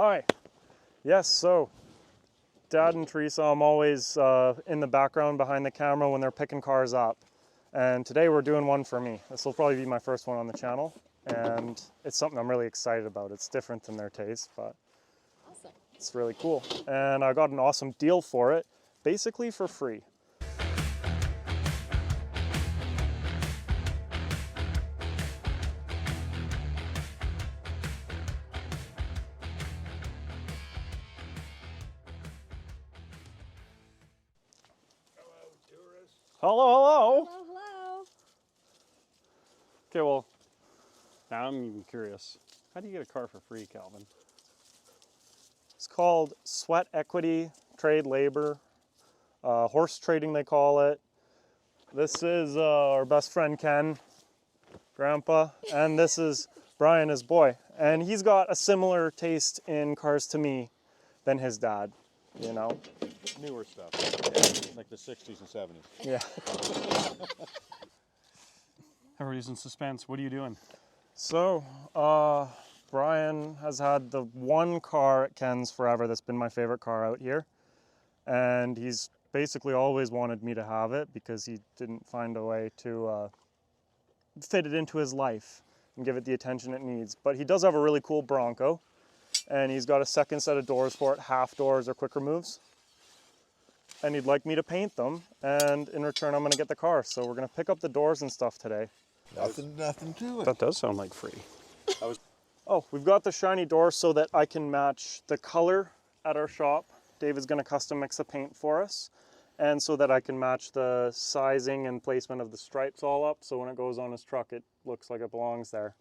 Hi. Yes, so Dad and Teresa, I'm always in the background behind the camera when they're picking cars up. And today we're doing one for me. This will probably be my first one on the channel. And it's something I'm really excited about. It's different than their taste, but awesome. It's really cool. And I got an awesome deal for it, basically for free. Hello, hello. Hello, hello. Okay, well, now I'm even curious. How do you get a car for free, Calvin? It's called sweat equity, trade labor, horse trading they call it. This is our best friend Ken, Grandpa, and this is Brian, his boy. And he's got a similar taste in cars to me than his dad, you know? Newer stuff, like the 60s and 70s. Yeah. Everybody's in suspense. What are you doing? So, Brian has had the one car at Ken's forever that's been my favorite car out here. And he's basically always wanted me to have it because he didn't find a way to fit it into his life and give it the attention it needs. But he does have a really cool Bronco. And he's got a second set of doors for it, half doors or quick removes. And he'd like me to paint them, and in return I'm going to get the car. So we're going to pick up the doors and stuff today. Nothing to it. That does sound like free. Oh, we've got the shiny door so that I can match the color at our shop. David's going to custom mix the paint for us. And so that I can match the sizing and placement of the stripes all up, so when it goes on his truck it looks like it belongs there.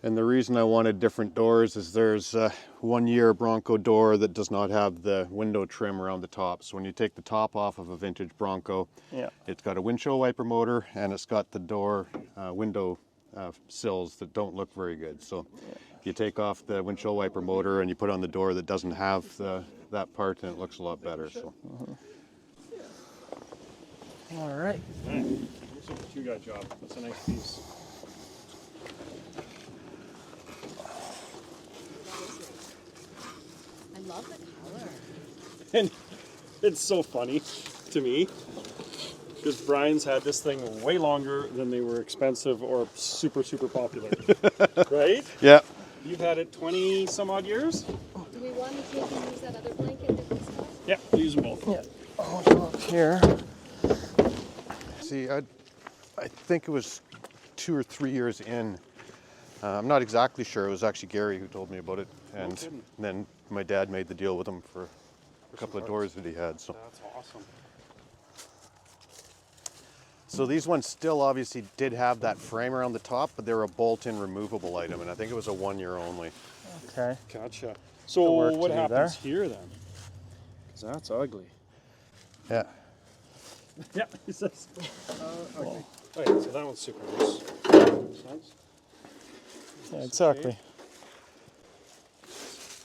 And the reason I wanted different doors is there's a 1-year Bronco door that does not have the window trim around the top. So when you take the top off of a vintage Bronco, it's got a windshield wiper motor and it's got the door window sills that don't look very good. So you take off the windshield wiper motor and you put on the door that doesn't have that part, and it looks a lot better. So. All right. Looks like a two-guy job. That's a nice piece. I love the color. And it's so funny to me because Brian's had this thing way longer than they were expensive or super, super popular. Right? Yeah. You've had it 20 some odd years? Do we want to take and use that other blanket that we saw? Yeah, use them both. Yeah. I'll go up here. See, I think it was 2 or 3 years in. I'm not exactly sure. It was actually Gary who told me about it, and then my dad made the deal with him for a couple of doors that he had. So That's awesome. So these ones still obviously did have that frame around the top, but they were a bolt-in removable item, and I think it was a 1 year only. Okay. Gotcha. So work what to do happens here then? Because that's ugly. Yeah. Yeah, he says. Okay. Oh, yeah, so that one's super loose. Makes sense. Yeah, exactly.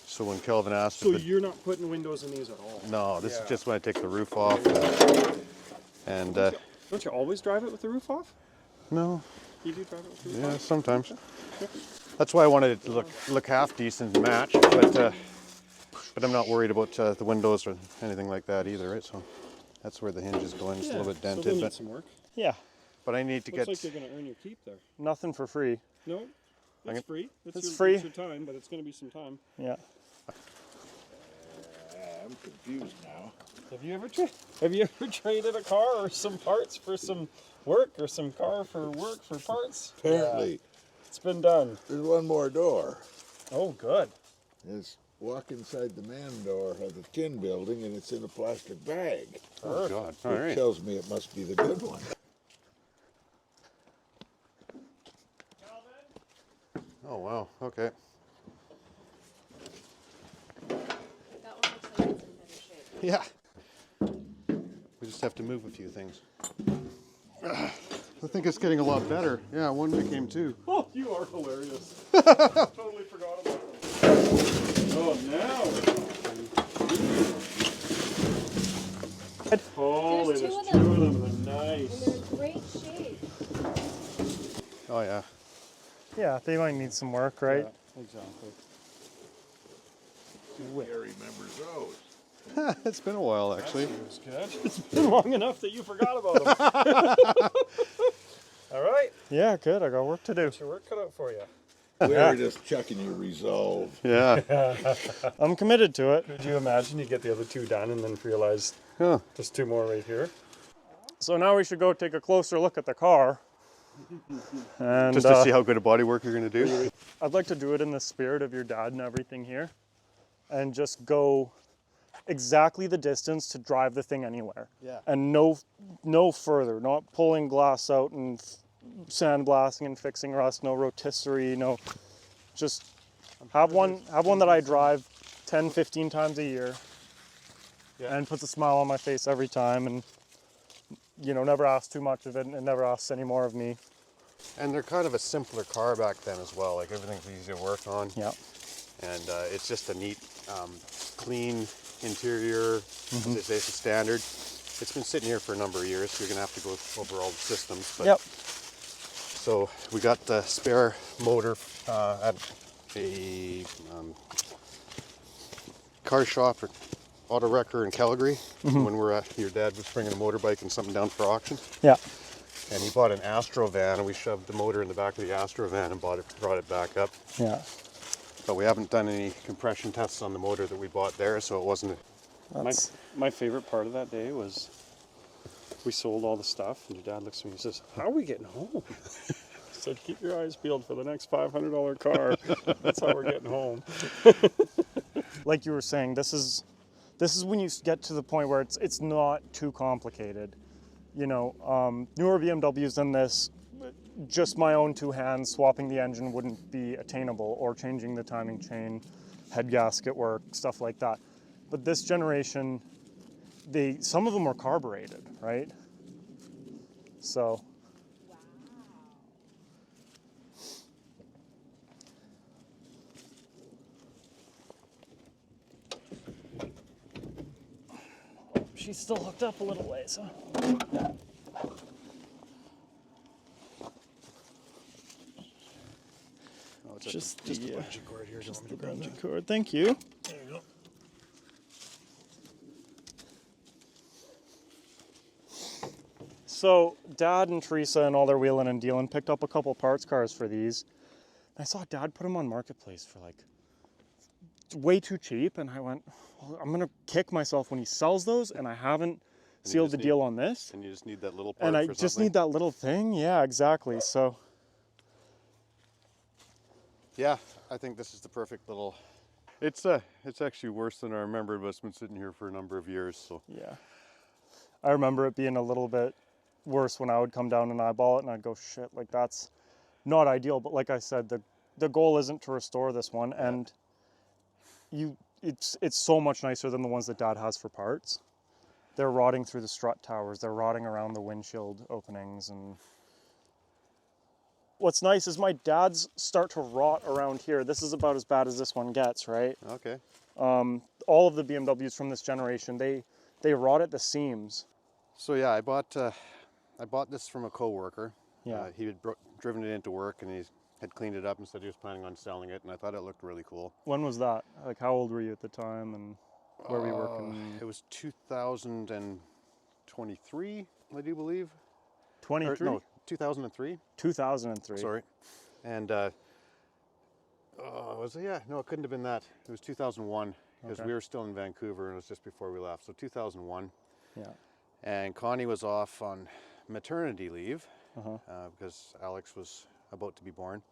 So when Kelvin asked So if you're not putting windows in these at all? no, this is just when I take the roof off. And Don't you always drive it with the roof off? no, You do drive it with the roof off? yeah, sometimes. That's why I wanted it to look half decent and match, but I'm not worried about the windows or anything like that either, right? So that's where the hinges go in, just a little bit So dented, they'll need but some work. Yeah. I need to Looks get. like you're going to earn your keep there. Nothing for free. No, it's free. It's free. It's your time, but it's going to be some time. Yeah. I'm confused now. Have you ever traded a car or some parts for some work, or some car for work for parts? Apparently, It's been done. there's one more door. Oh, good. It's walk inside the man door of the tin building, and it's in a plastic bag. Oh God! All Which right. tells me it must be the good one. Oh wow. Okay. That one looks like it's in better shape. Yeah. We just have to move a few things. I think it's getting a lot better. Yeah, one became 2. Oh, you are hilarious. Totally forgot about it. Oh, now. Holy, There's there's two two of of them. them. They're nice. And they're in great shape. Oh yeah. Yeah, they might need some work, right? Yeah, exactly. Gary remembers those. It's been a while, actually. That's good. It's been long enough that you forgot about them. All right. Yeah, good. I got work to do. Got your work cut out for you. We were just checking your resolve. Yeah. I'm committed to it. Could you imagine you get the other two done and then realize Huh. there's two more right here? So now we should go take a closer look at the car. And Just to see how good a body work you're going to do. I'd like to do it in the spirit of your dad and everything here, and just go exactly the distance to drive the thing anywhere. Yeah. And no further, not pulling glass out and sandblasting and fixing rust, no rotisserie, no, just have one that I drive 10, 15 times a year, and puts a smile on my face every time, and never asks too much of it and never asks any more of me. And they're kind of a simpler car back then as well. Like everything's easy to work on. Yeah. And it's just a neat, clean interior. As they say, it's a standard. It's been sitting here for a number of years, so you're going to have to go over all the systems. But Yep. So we got the spare motor at a car shop or auto wrecker in Calgary when your dad was bringing a motorbike and something down for auction. Yeah. And he bought an Astro van, and we shoved the motor in the back of the Astro van and brought it back up. Yeah. But we haven't done any compression tests on the motor that we bought there, so it wasn't. My favorite part of that day was we sold all the stuff, and your dad looks at me and says, "How are we getting home?" I said, "Keep your eyes peeled for the next $500 car. That's how we're getting home." Like you were saying, this is when you get to the point where it's not too complicated. Newer BMWs than this, just my own two hands swapping the engine wouldn't be attainable, or changing the timing chain, head gasket work, stuff like that. But this generation, some of them are carbureted, right? So. She's still hooked up a little ways, huh? Oh, it's Just a the bungee cord here. just the bungee cord. Thank you. There you go. So Dad and Teresa and all their wheeling and dealing picked up a couple parts cars for these. I saw Dad put them on Marketplace for like way too cheap, and I went, well, I'm gonna kick myself when he sells those, and I haven't sealed the deal on this. And you just need that little part And I for just something. need that little thing. Yeah, exactly. So Yeah, I think this is the perfect little. It's actually worse than I remembered, but it's been sitting here for a number of years. So yeah, I remember it being a little bit worse when I would come down and eyeball it, and I'd go, shit, like that's not ideal. But like I said, the goal isn't to restore this one, and it's so much nicer than the ones that Dad has for parts. They're rotting through the strut towers. They're rotting around the windshield openings. And what's nice is my dad's start to rot around here. This is about as bad as this one gets, right? okay. All of the BMWs from this generation, they rot at the seams. So yeah, I bought this from a coworker. Yeah. He had driven it into work, and he had cleaned it up and said he was planning on selling it, and I thought it looked really cool. When was that? Like, how old were you at the time, and where were you working? It was 2023, I do believe. 23? No, 2003. 2003. Sorry. And was it? Yeah, no, it couldn't have been that. It was 2001, because Okay. we were still in Vancouver, and it was just before we left. So 2001. Yeah. And Connie was off on maternity leave Uh-huh. because Alex was about to be born.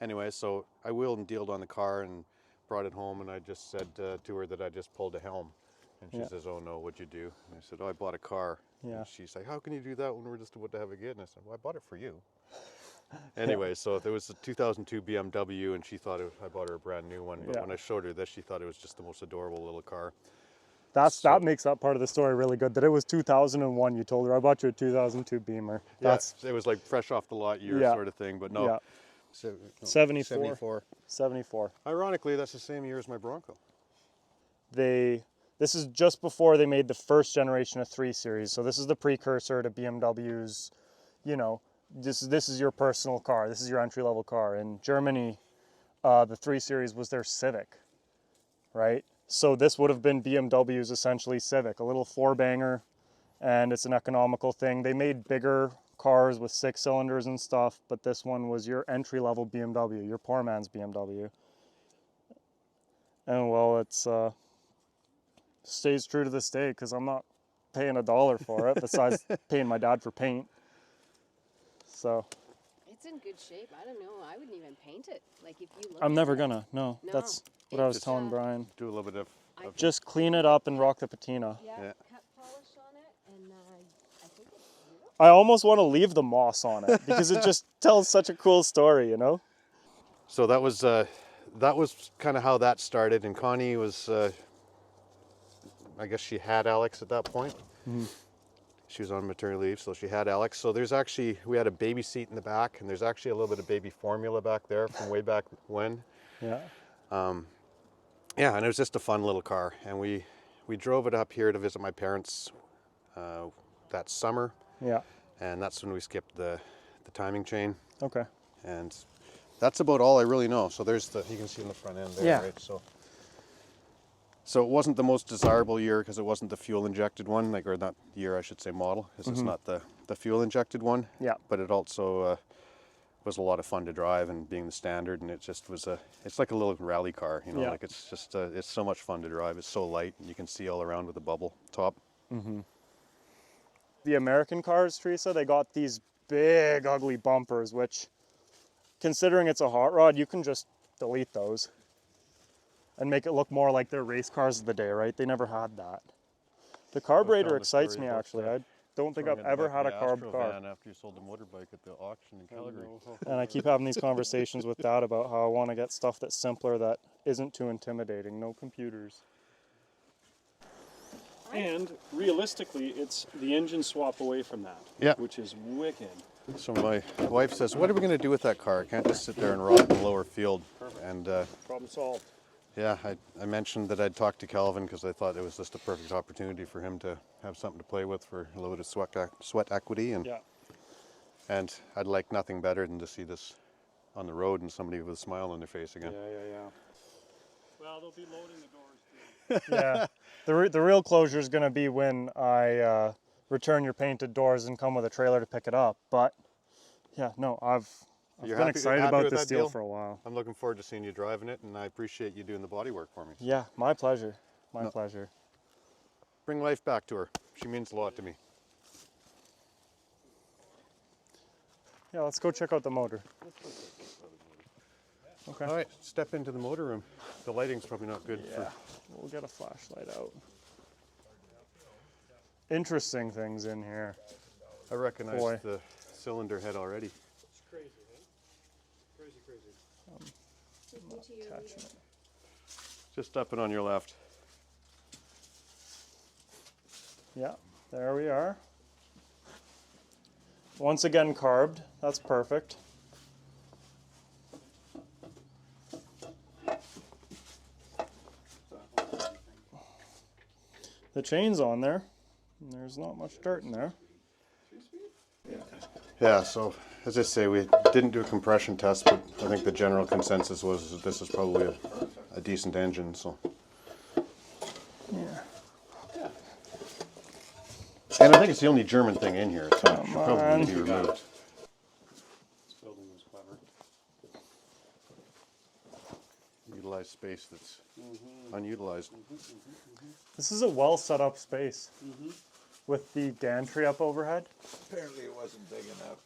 Anyway, so I wheeled and dealed on the car and brought it home, and I just said to her that I just pulled a helm. And she Yeah. says, "Oh no, what'd you do?" And I said, "Oh, I bought a car." Yeah. And she's like, "How can you do that when we're just about to have a kid?" And I said, "Well, I bought it for you." Anyway, so there was a 2002 BMW, and she thought I bought her a brand new one. But Yeah. when I showed her this, she thought it was just the most adorable little car. That makes that part of the story really good. That it was 2001. You told her, I bought you a 2002 Beamer. That's Yeah, it was like fresh off the lot year Yeah. sort of thing. But no, Yeah. 74. 74. Ironically, that's the same year as my Bronco. This is just before they made the first generation of 3 Series. So this is the precursor to BMW's, this is your personal car. This is your entry-level car. In Germany, the 3 Series was their Civic, right? So this would have been BMW's essentially Civic, a little four-banger, and it's an economical thing. They made bigger cars with 6 cylinders and stuff, but this one was your entry-level BMW, your poor man's BMW. And well, it's stays true to this day because I'm not paying $1 for it besides paying my dad for paint. So It's in good shape. I don't know. I wouldn't even paint it. Like if you look I'm at never it, gonna. No, No, that's what I was it's, telling Brian. Do a little bit of Just clean it up and rock the patina. Yeah, Yeah. cut polish on it, and I think it's beautiful. I almost want to leave the moss on it because it just tells such a cool story, you know? So that was kind of how that started. And Connie was, I guess she had Alex at that point. Mm-hmm. She was on maternity leave, so she had Alex. So we had a baby seat in the back, and there's actually a little bit of baby formula back there from way back when. Yeah. Yeah, and it was just a fun little car. And we drove it up here to visit my parents that summer. Yeah. And that's when we skipped the timing chain. Okay. And that's about all I really know. So there's you can see in the front end there, Yeah. right? So it wasn't the most desirable year because it wasn't the fuel injected one, or not year, I should say, model, because it's not the fuel injected one. Yeah. But it also was a lot of fun to drive, and being the standard, and it just was it's like a little rally car, you know, Yeah. like it's just, it's so much fun to drive. It's so light, and you can see all around with the bubble top. The American cars, Teresa, they got these big, ugly bumpers, which, considering it's a hot rod, you can just delete those and make it look more like their race cars of the day, right? They never had that. The carburetor the excites story me, about actually. the- I don't think I've ever had a carb car. After you sold the motorbike at the auction in Calgary. And I keep having these conversations with Dad about how I want to get stuff that's simpler, that isn't too intimidating. No computers. And realistically, it's the engine swap away from that. Yeah. Which is wicked. So my wife says, "What are we going to do with that car? I can't just sit there and rot in the lower field." And Problem solved. yeah, I mentioned that I'd talk to Calvin because I thought it was just a perfect opportunity for him to have something to play with for a little bit of sweat equity, and Yeah. and I'd like nothing better than to see this on the road and somebody with a smile on their face again. Yeah. Well, they'll be loading the doors too. Yeah. The real closure is going to be when I return your painted doors and come with a trailer to pick it up. But yeah, no, I've You're been happy- excited happy about with this that deal deal? for a while. I'm looking forward to seeing you driving it, and I appreciate you doing the body work for me. Yeah, my pleasure. My pleasure. Bring life back to her. She means a lot to me. Yeah, let's go check out the motor. Okay. All right, step into the motor room. The lighting's probably not good. Yeah, we'll get a flashlight out. Interesting things in here. I recognize Boy. the cylinder head already. It's crazy, eh? Crazy. Attachment. Just up and on your left. Yeah, there we are. Once again carbed. That's perfect. The chain's on there. And there's not much dirt in there. Yeah, so as I say, we didn't do a compression test, but I think the general consensus was that this is probably a decent engine. So, Yeah. and I think it's the only German thing in here, so it should on. probably be removed. This building was clever. Utilize space that's unutilized. This is a well set up space. With the gantry up overhead. Apparently it wasn't big enough.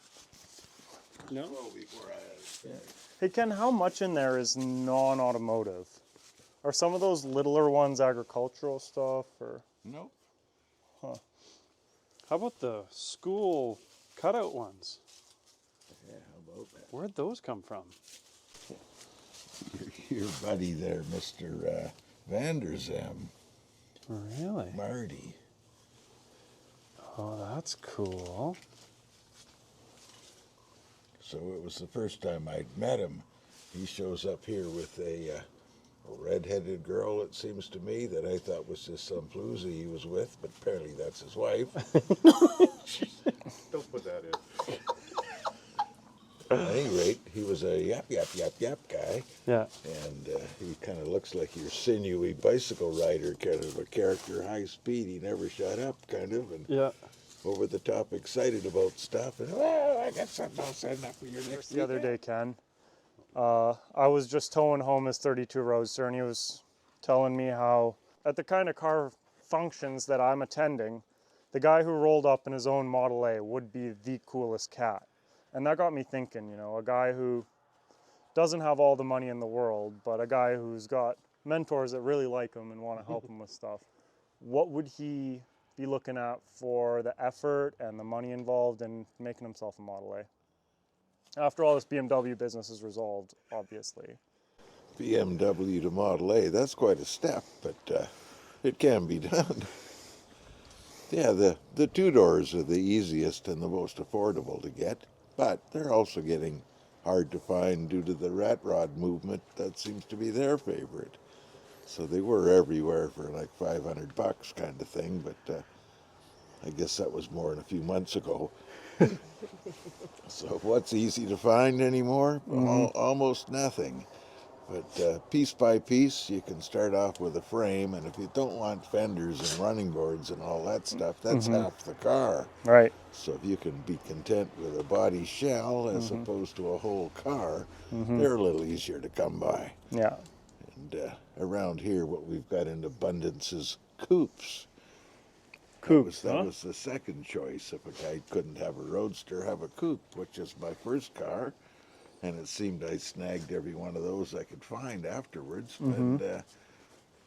No? Well, before I had it. Hey Ken, how much in there is non-automotive? Are some of those littler ones agricultural stuff, or? Nope. How about the school cutout ones? Yeah, how about that? Where'd those come from? Your buddy there, Mr. Vanderzem, Really? Marty. Oh, that's cool. So it was the first time I'd met him. He shows up here with a red-headed girl, it seems to me, that I thought was just some floozy he was with, but apparently that's his wife. Don't put that in. At any rate, he was a yap, yap, yap, yap guy. Yeah. And he kind of looks like your sinewy bicycle rider, kind of a character, high speed. He never shut up, kind of, and Yeah. over the top excited about stuff. And, well, I got something I'll send up for your next The other weekend." day, Ken, I was just towing home his 32 Roadster, and he was telling me how, at the kind of car functions that I'm attending, the guy who rolled up in his own Model A would be the coolest cat. And that got me thinking, you know, a guy who doesn't have all the money in the world, but a guy who's got mentors that really like him and want to help him with stuff. What would he be looking at for the effort and the money involved in making himself a Model A? After all, this BMW business is resolved, obviously. BMW to Model A, that's quite a step, but it can be done. Yeah, the two doors are the easiest and the most affordable to get, but they're also getting hard to find due to the rat rod movement. That seems to be their favorite. So they were everywhere for like $500 kind of thing, but I guess that was more than a few months ago. So what's easy to find anymore? Almost nothing. But piece by piece, you can start off with a frame, and if you don't want fenders and running boards and all that stuff, that's half the car. Right. So if you can be content with a body shell as opposed to a whole car, they're a little easier to come by. Yeah. And around here, what we've got in abundance is coupes. Coupes, That was the second choice. If a guy couldn't have a Roadster, have a coupe, which is my first car. And it seemed I snagged every one of those I could find afterwards. And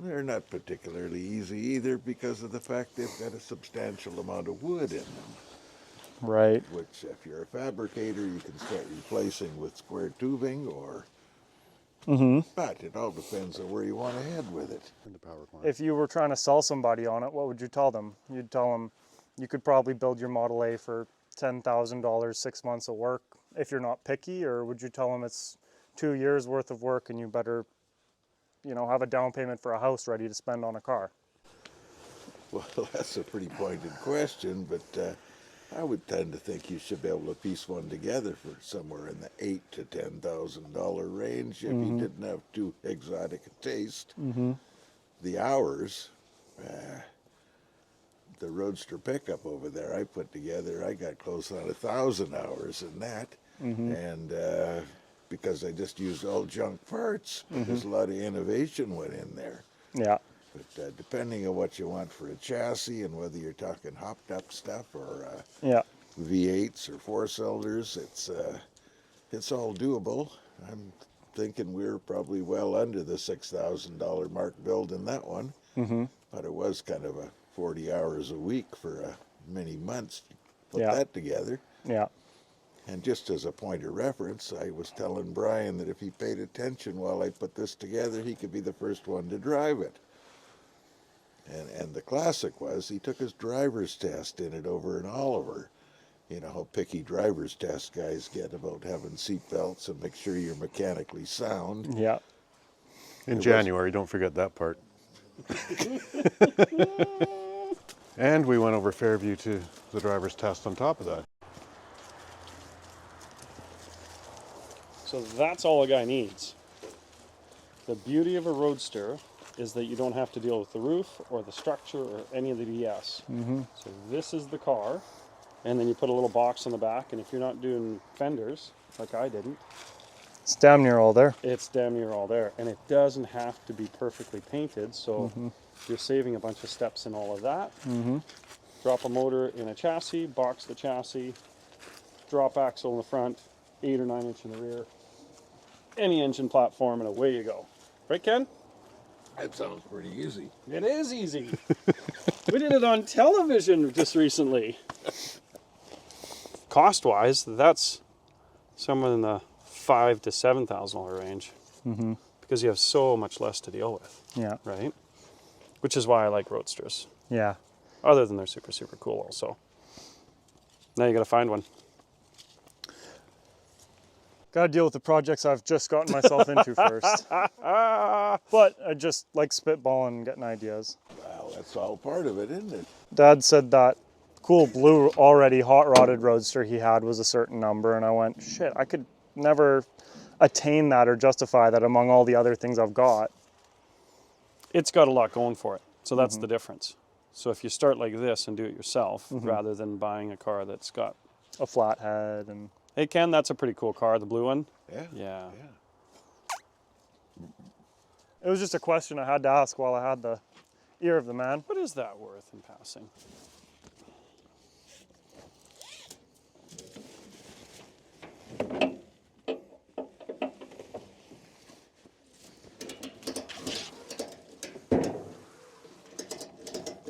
they're not particularly easy either because of the fact they've got a substantial amount of wood in them. Right. Which, if you're a fabricator, you can start replacing with square tubing or... But it all depends on where you want to head with it. In the power plant. If you were trying to sell somebody on it, what would you tell them? You'd tell them you could probably build your Model A for $10,000, 6 months of work, if you're not picky, or would you tell them it's 2 years worth of work and you better, you know, have a down payment for a house ready to spend on a car? Well, that's a pretty pointed question, but I would tend to think you should be able to piece one together for somewhere in the $8,000 to $10,000 range if you didn't have too exotic a taste. The hours, the Roadster pickup over there I put together, I got close on 1,000 hours in that, and because I just used all junk parts, because a lot of innovation went in there. Yeah. But depending on what you want for a chassis and whether you're talking hopped up stuff or Yeah. V8s or four-cylinders, it's all doable. I'm thinking we're probably well under the $6,000 mark building that one, but it was kind of a 40 hours a week for many months to put that together. Yeah. And just as a point of reference, I was telling Brian that if he paid attention while I put this together, he could be the first one to drive it. And the classic was he took his driver's test in it over in Oliver. You know how picky driver's test guys get about having seat belts and make sure you're mechanically sound. Yeah. In January, don't forget that part. And we went over Fairview to the driver's test on top of that. So that's all a guy needs. The beauty of a Roadster is that you don't have to deal with the roof or the structure or any of the BS. So this is the car, and then you put a little box on the back, and if you're not doing fenders, like I didn't, It's damn near all there. it's damn near all there. And it doesn't have to be perfectly painted, so you're saving a bunch of steps in all of that. Drop a motor in a chassis, box the chassis, drop axle in the front, 8 or 9 inch in the rear, any engine platform, and away you go. Right, Ken? That sounds pretty easy. It is easy. We did it on television just recently. Cost-wise, that's somewhere in the $5,000 to $7,000 range, because you have so much less to deal with, Yeah. right? Which is why I like Roadsters. Yeah. Other than they're super, super cool also. Now you gotta find one. Got to deal with the projects I've just gotten myself into first. But I just like spitballing and getting ideas. Well, that's all part of it, isn't it? Dad said that cool blue already hot rodded roadster he had was a certain number, and I went, shit, I could never attain that or justify that among all the other things I've got. It's got a lot going for it, so that's the difference. So if you start like this and do it yourself, rather than buying a car that's got A flathead and... Hey Ken, that's a pretty cool car, the blue one. Yeah. Yeah. It was just a question I had to ask while I had the ear of the man. What is that worth in passing?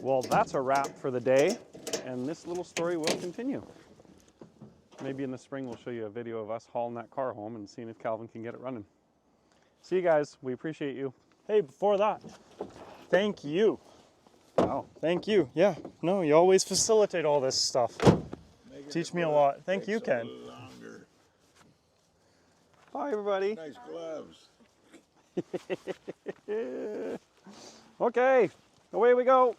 Well, that's a wrap for the day, and this little story will continue. Maybe in the spring we'll show you a video of us hauling that car home and seeing if Calvin can get it running. See you guys. We appreciate you. Hey, before that, thank you. Wow. Thank you. Yeah, no, you always facilitate all this stuff. Teach me a lot. Thank you, Ken. Longer. Bye, everybody. Nice gloves. Okay, away we go.